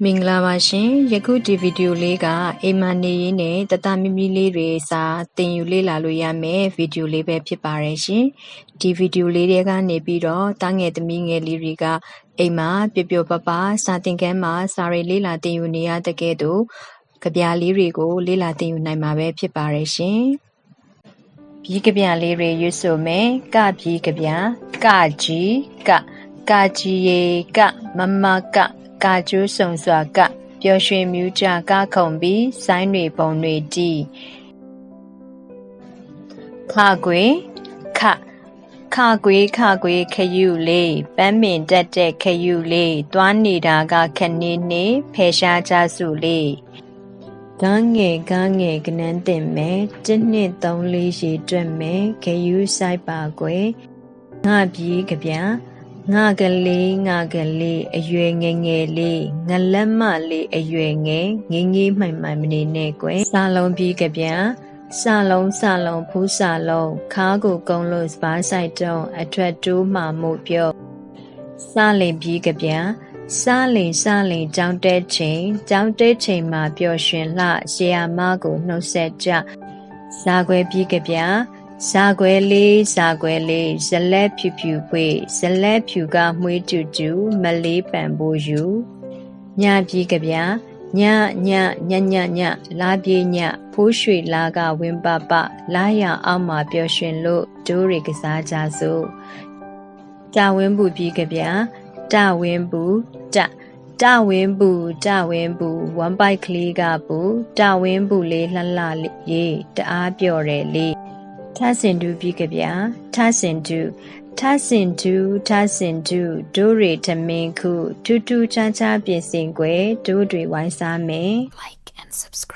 မင်္ဂလာပါရှင်ယခုဒီဗီဒီယိုလေးကအိမ်မနေရင်းနဲ့တတမီမီလေးတွေစာသင်ယူလေ့လာလို့ရမယ်ဗီဒီယိုလေးပဲဖြစ်ပါတယ်ရှင်ဒီဗီဒီယိုလေးတွေကနေပြီးတော့တားငယ်သမီးငယ်လေးတွေကအိမ်မှာပျော်ပျော်ပါပါစာသင်ခန်းမှာစာရေးလေ့လာသင်ယူနေရတဲ့ကဲ့သို့ကြပြလေးတွေကိုလေ့လာသင်ယူနိုင်မှာပဲဖြစ်ပါတယ်ရှင်ပြီးကြပြလေးတွေရွတ်ဆိုမယ်ကပြီးကြပြကကြီးကကြီးရေကမမကကာကျိုးဆုံစွာကပျော်ရွှင်မြူးကြကခုံပြီးဆိုင်းတွေပုံတွေတီးခကွေခခယူလေးပန်းပင်တက်တဲ့ခယူလေးသွားနေတာကခနေနေဖယ်ရှားကြစုလေးကငယ်ကနန်းတင်မယ်1 2 3 4ရေတွက်မယ်ခယူဆိုင်ပါကွယ်ငါပြီးကြပြငါကလေးအရွယ်ငယ်လေးငလက်မလေးအရွယ်ငယ်ငမှိုင်မနေနဲ့ကွယ်စာလုံးပြီးကြပြန်စာလုံးဖူးစာလုံးခါကိုကုန်းလို့စပါးဆိုင်တုံးအထွက်တိုးမှမို့ပြောစာလိန်ပြီးကြပြန်စာလိန်ကြောင်းတဲချိန်မှာပျော်ရွှင်လှရှေယာမကိုနှုတ်ဆက်ကြစာခွဲပြီးကြပြန်စာခွဲလေးဇလက်ဖြူပွေဇလက်ဖြူကမွှေးကျူမလေးပန်ဖို့ယူညပြီးကြပြညလာပြေညဖိုးရွှေလာကဝင်းပလာရအောင်မှာပျော်ရွှင်လို့ဒိုးတွေကစားကြစို့တာဝင်းဘူးပြီးကြပြတာဝင်းဘူးဝမ်ပိုက်ကလေးကဘူးတာဝင်းဘူးလေးလှရေးတအားပြော့တယ်လေထဆင်တူပြီးကြပြထဆင်တူဒိုးရီထမင်းခုထူးခြားပြင်ဆင်ွယ်ဒိုးတွေဝိုင်းစားမယ် Like and subscribe